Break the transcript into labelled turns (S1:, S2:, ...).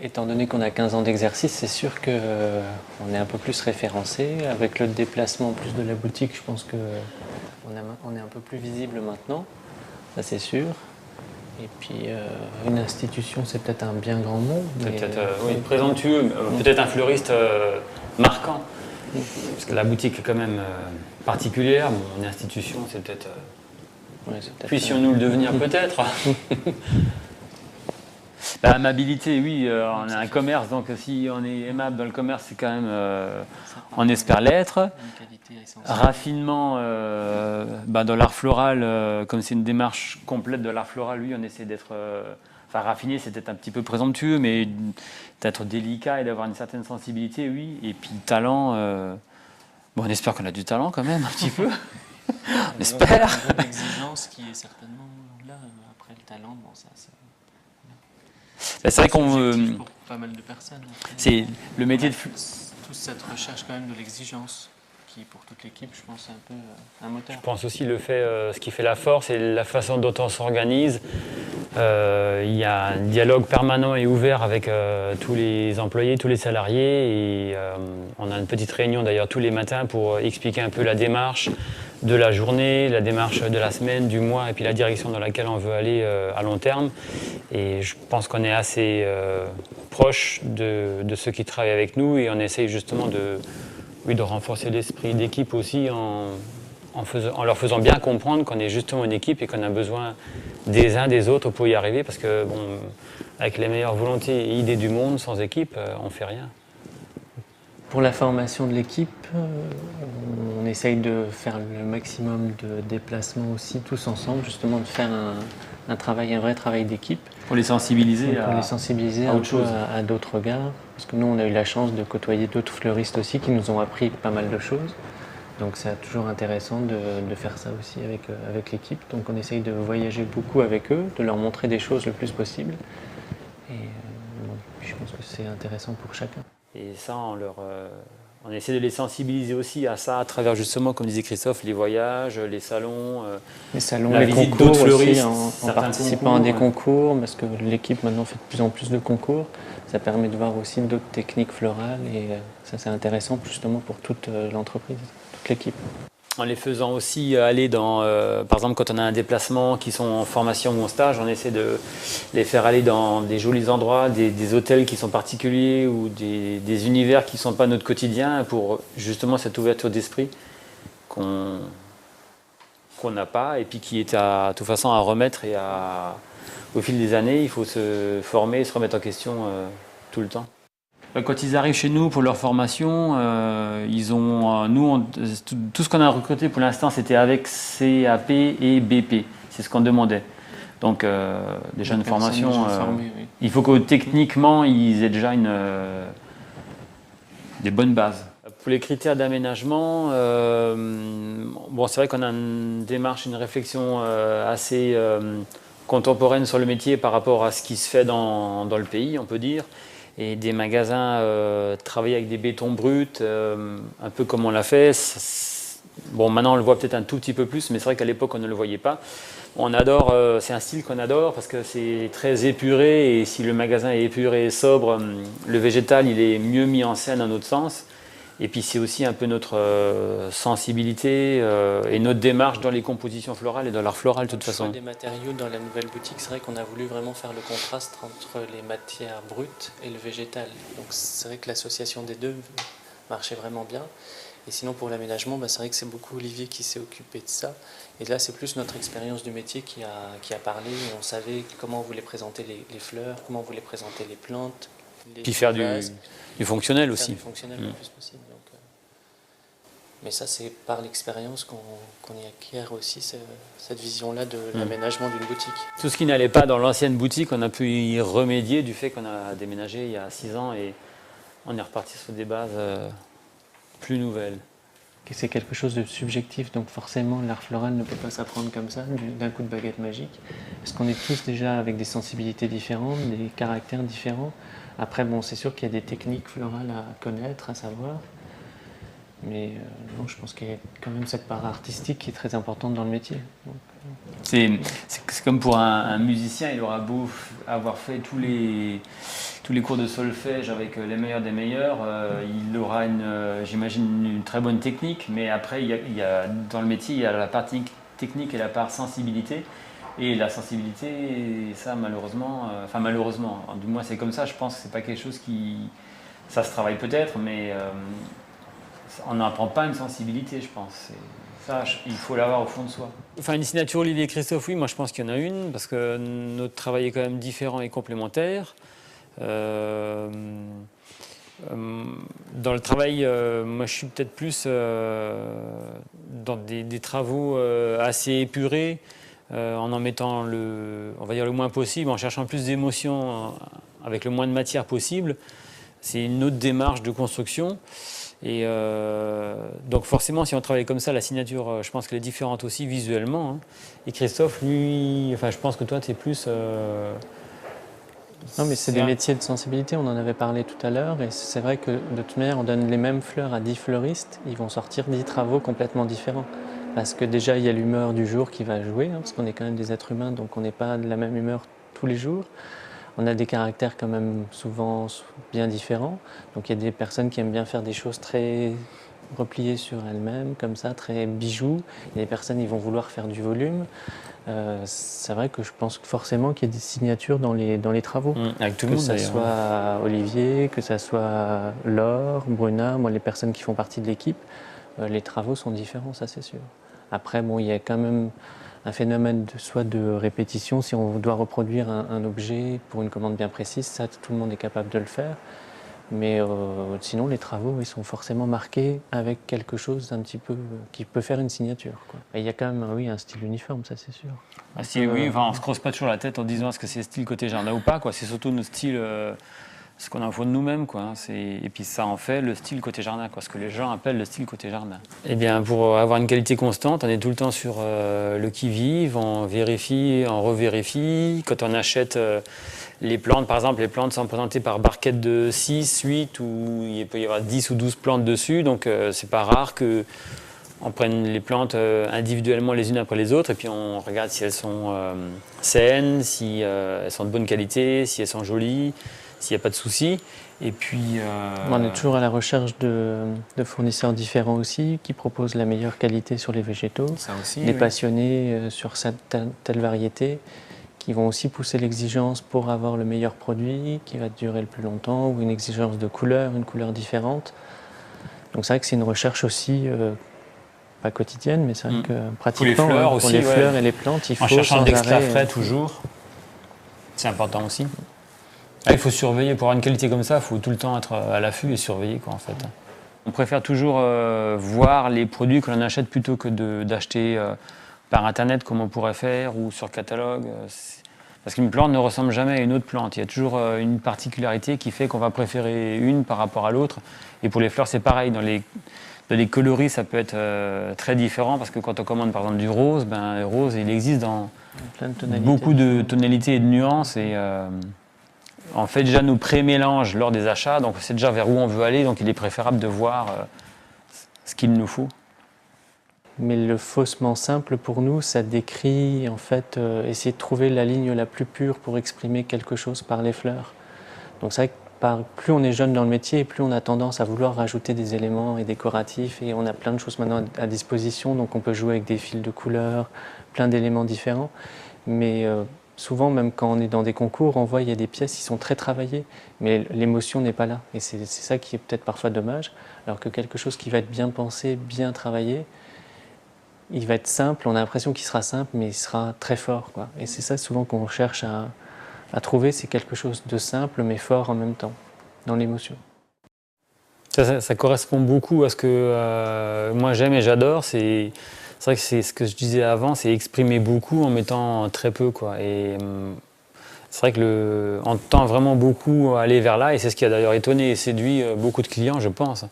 S1: Étant donné qu'on a 15 ans d'exercice, c'est sûr qu'on est un peu plus référencé. Avec le déplacement en plus de la boutique, je pense qu'on est un peu plus visible maintenant, ça c'est sûr. Et puis une institution, c'est peut-être un bien grand mot.
S2: Peut-être, oui, présomptueux, peut-être un fleuriste marquant. Parce que la boutique est quand même particulière, une institution, c'est peut-être... puissions-nous le devenir peut-être. L'amabilité, oui, on a un commerce, donc si on est aimable dans le commerce, c'est quand même, on espère l'être. Raffinement, dans l'art floral, comme c'est une démarche complète de l'art floral, oui, on essaie d'être, raffiné, c'est peut-être un petit peu présomptueux, mais d'être délicat et d'avoir une certaine sensibilité, oui. Et puis talent, on espère qu'on a du talent quand même, un petit peu. On espère.
S1: Une exigence qui est certainement là, après le talent, bon, ça
S2: c'est vrai qu'on...
S1: pour pas mal de personnes.
S2: C'est le métier de...
S1: Toute cette recherche quand même de l'exigence, qui pour toute l'équipe, je pense, est un peu un moteur.
S2: Je pense aussi ce qui fait la force et la façon dont on s'organise. Il y a un dialogue permanent et ouvert avec tous les employés, tous les salariés. Et on a une petite réunion d'ailleurs tous les matins pour expliquer un peu la démarche de la journée, la démarche de la semaine, du mois et puis la direction dans laquelle on veut aller à long terme. Et je pense qu'on est assez proche de ceux qui travaillent avec nous et on essaye justement de renforcer l'esprit d'équipe aussi en leur faisant bien comprendre qu'on est justement une équipe et qu'on a besoin des uns des autres pour y arriver parce que avec les meilleures volontés et idées du monde, sans équipe, on ne fait rien.
S1: Pour la formation de l'équipe, on essaye de faire le maximum de déplacements aussi tous ensemble, justement de faire un vrai travail d'équipe.
S2: Pour les sensibiliser
S1: à autre chose, à d'autres regards. Parce que nous, on a eu la chance de côtoyer d'autres fleuristes aussi qui nous ont appris pas mal de choses. Donc c'est toujours intéressant de faire ça aussi avec l'équipe. Donc on essaye de voyager beaucoup avec eux, de leur montrer des choses le plus possible. Et je pense que c'est intéressant pour chacun.
S2: Et ça, on essaie de les sensibiliser aussi à ça à travers justement, comme disait Christophe, les voyages, les salons,
S1: la visite
S2: d'autres
S1: fleuristes,
S2: fleuristes,
S1: en participant à des concours, parce que l'équipe maintenant fait de plus en plus de concours. Ça permet de voir aussi d'autres techniques florales et ça c'est intéressant justement pour toute l'entreprise, toute l'équipe.
S2: En les faisant aussi aller dans, par exemple quand on a un déplacement, qui sont en formation ou en stage, on essaie de les faire aller dans des jolis endroits, des hôtels qui sont particuliers ou des univers qui ne sont pas notre quotidien pour justement cette ouverture d'esprit qu'on n'a pas et puis qui est de toute façon à remettre et au fil des années, il faut se former et se remettre en question tout le temps. Quand ils arrivent chez nous pour leur formation, tout ce qu'on a recruté pour l'instant, c'était avec CAP et BP. C'est ce qu'on demandait. Donc déjà une formation.
S1: Oui.
S2: Il faut que techniquement, ils aient déjà des bonnes bases. Pour les critères d'aménagement, c'est vrai qu'on a une démarche, une réflexion assez contemporaine sur le métier par rapport à ce qui se fait dans le pays, on peut dire. Et des magasins travailler avec des bétons bruts, un peu comme on l'a fait. Maintenant on le voit peut-être un tout petit peu plus, mais c'est vrai qu'à l'époque on ne le voyait pas. On adore, c'est un style qu'on adore parce que c'est très épuré et si le magasin est épuré et sobre, le végétal il est mieux mis en scène dans notre sens. Et puis c'est aussi un peu notre sensibilité et notre démarche dans les compositions florales et dans l'art floral de toute façon.
S1: Le choix des matériaux dans la nouvelle boutique, c'est vrai qu'on a voulu vraiment faire le contraste entre les matières brutes et le végétal. Donc c'est vrai que l'association des deux marchait vraiment bien. Et sinon pour l'aménagement, c'est vrai que c'est beaucoup Olivier qui s'est occupé de ça. Et là c'est plus notre expérience du métier qui a parlé. On savait comment on voulait présenter les fleurs, comment on voulait présenter les plantes.
S2: Puis faire du fonctionnel aussi.
S1: Du fonctionnel le plus possible. Donc, mais ça, c'est par l'expérience qu'on y acquiert aussi cette vision-là de l'aménagement d'une boutique.
S2: Tout ce qui n'allait pas dans l'ancienne boutique, on a pu y remédier du fait qu'on a déménagé il y a 6 ans et on est reparti sur des bases plus nouvelles.
S1: C'est quelque chose de subjectif, donc forcément l'art floral ne peut pas s'apprendre comme ça, d'un coup de baguette magique. Parce qu'on est tous déjà avec des sensibilités différentes, des caractères différents. Après, c'est sûr qu'il y a des techniques florales à connaître, à savoir. Mais je pense qu'il y a quand même cette part artistique qui est très importante dans le métier. C'est
S2: comme pour un musicien, il aura beau avoir fait tous tous les cours de solfège avec les meilleurs des meilleurs, il aura j'imagine, une très bonne technique, mais après, dans le métier, il y a la partie technique et la part sensibilité. Et la sensibilité, ça malheureusement, du moins c'est comme ça, je pense que c'est pas quelque chose ça se travaille peut-être, mais on n'apprend pas une sensibilité, je pense. Ça, il faut l'avoir au fond de soi. Enfin, une signature Olivier Christophe, oui, moi je pense qu'il y en a une, parce que notre travail est quand même différent et complémentaire. Dans le travail, moi je suis peut-être plus dans des travaux assez épurés, en mettant on va dire le moins possible, en cherchant plus d'émotions avec le moins de matière possible. C'est une autre démarche de construction. Et donc forcément, si on travaille comme ça, la signature, je pense qu'elle est différente aussi visuellement. Hein. Et Christophe, lui, enfin, je pense que toi, tu es plus...
S1: Non, mais c'est des métiers de sensibilité, on en avait parlé tout à l'heure, et c'est vrai que de toute manière, on donne les mêmes fleurs à 10 fleuristes, ils vont sortir 10 travaux complètement différents. Parce que déjà, il y a l'humeur du jour qui va jouer, hein, parce qu'on est quand même des êtres humains, donc on n'est pas de la même humeur tous les jours. On a des caractères quand même souvent bien différents, donc il y a des personnes qui aiment bien faire des choses très repliées sur elles-mêmes, comme ça, très bijoux. Il y a des personnes qui vont vouloir faire du volume. C'est vrai que je pense forcément qu'il y a des signatures dans les travaux.
S2: Avec tout le monde,
S1: que ce soit Olivier, que ce soit Laure, Bruna, moi les personnes qui font partie de l'équipe, les travaux sont différents, ça c'est sûr. Après, bon, il y a quand même un phénomène soit de répétition, si on doit reproduire un objet pour une commande bien précise, ça tout le monde est capable de le faire. Mais sinon, les travaux, ils sont forcément marqués avec quelque chose d'un petit peu qui peut faire une signature, quoi. Et il y a quand même, oui, un style uniforme, ça c'est sûr.
S2: Oui, enfin, on se creuse pas toujours la tête en disant est-ce que c'est style côté jardin ou pas, quoi. C'est surtout notre style, ce qu'on a au fond de nous-mêmes, quoi. Et puis ça en fait le style côté jardin, quoi. Ce que les gens appellent le style côté jardin. Eh bien, pour avoir une qualité constante, on est tout le temps sur le qui-vive, on vérifie, on revérifie. Quand on achète les plantes, par exemple, les plantes sont présentées par barquettes de 6, 8, ou il peut y avoir 10 ou 12 plantes dessus, donc c'est pas rare qu'on prenne les plantes individuellement les unes après les autres, et puis on regarde si elles sont saines, si elles sont de bonne qualité, si elles sont jolies, s'il n'y a pas de soucis. Et puis,
S1: on est toujours à la recherche de fournisseurs différents aussi, qui proposent la meilleure qualité sur les végétaux,
S2: ça aussi,
S1: des passionnés sur telle variété, qui vont aussi pousser l'exigence pour avoir le meilleur produit, qui va durer le plus longtemps, ou une exigence de couleur, une couleur différente. Donc c'est vrai que c'est une recherche aussi, pas quotidienne, mais c'est vrai que pratiquement,
S2: pour
S1: les fleurs et les plantes, il faut
S2: cherchant
S1: sans
S2: d'extra
S1: arrêt,
S2: frais toujours. C'est important aussi. Il faut surveiller, pour avoir une qualité comme ça, il faut tout le temps être à l'affût et surveiller, quoi, en fait. On préfère toujours voir les produits que l'on achète plutôt que d'acheter par Internet comme on pourrait faire ou sur catalogue. Parce qu'une plante ne ressemble jamais à une autre plante. Il y a toujours une particularité qui fait qu'on va préférer une par rapport à l'autre. Et pour les fleurs, c'est pareil. Dans les coloris, ça peut être très différent parce que quand on commande par exemple du rose, le rose, il existe dans beaucoup de tonalités et de nuances. Et on fait déjà nos pré-mélanges lors des achats, donc on sait déjà vers où on veut aller, donc il est préférable de voir ce qu'il nous faut.
S1: Mais le faussement simple, pour nous, ça décrit, en fait, essayer de trouver la ligne la plus pure pour exprimer quelque chose par les fleurs. Donc c'est vrai que plus on est jeune dans le métier, plus on a tendance à vouloir rajouter des éléments et décoratifs, et on a plein de choses maintenant à disposition, donc on peut jouer avec des fils de couleurs, plein d'éléments différents. Mais souvent, même quand on est dans des concours, on voit qu'il y a des pièces qui sont très travaillées, mais l'émotion n'est pas là. Et c'est ça qui est peut-être parfois dommage, alors que quelque chose qui va être bien pensé, bien travaillé, il va être simple, on a l'impression qu'il sera simple, mais il sera très fort, quoi. Et c'est ça souvent qu'on cherche à trouver, c'est quelque chose de simple, mais fort en même temps, dans l'émotion.
S2: Ça correspond beaucoup à ce que moi j'aime et j'adore. C'est vrai que c'est ce que je disais avant, c'est exprimer beaucoup en mettant très peu, quoi. Et c'est vrai que on tend vraiment beaucoup à aller vers là, et c'est ce qui a d'ailleurs étonné et séduit beaucoup de clients, je pense.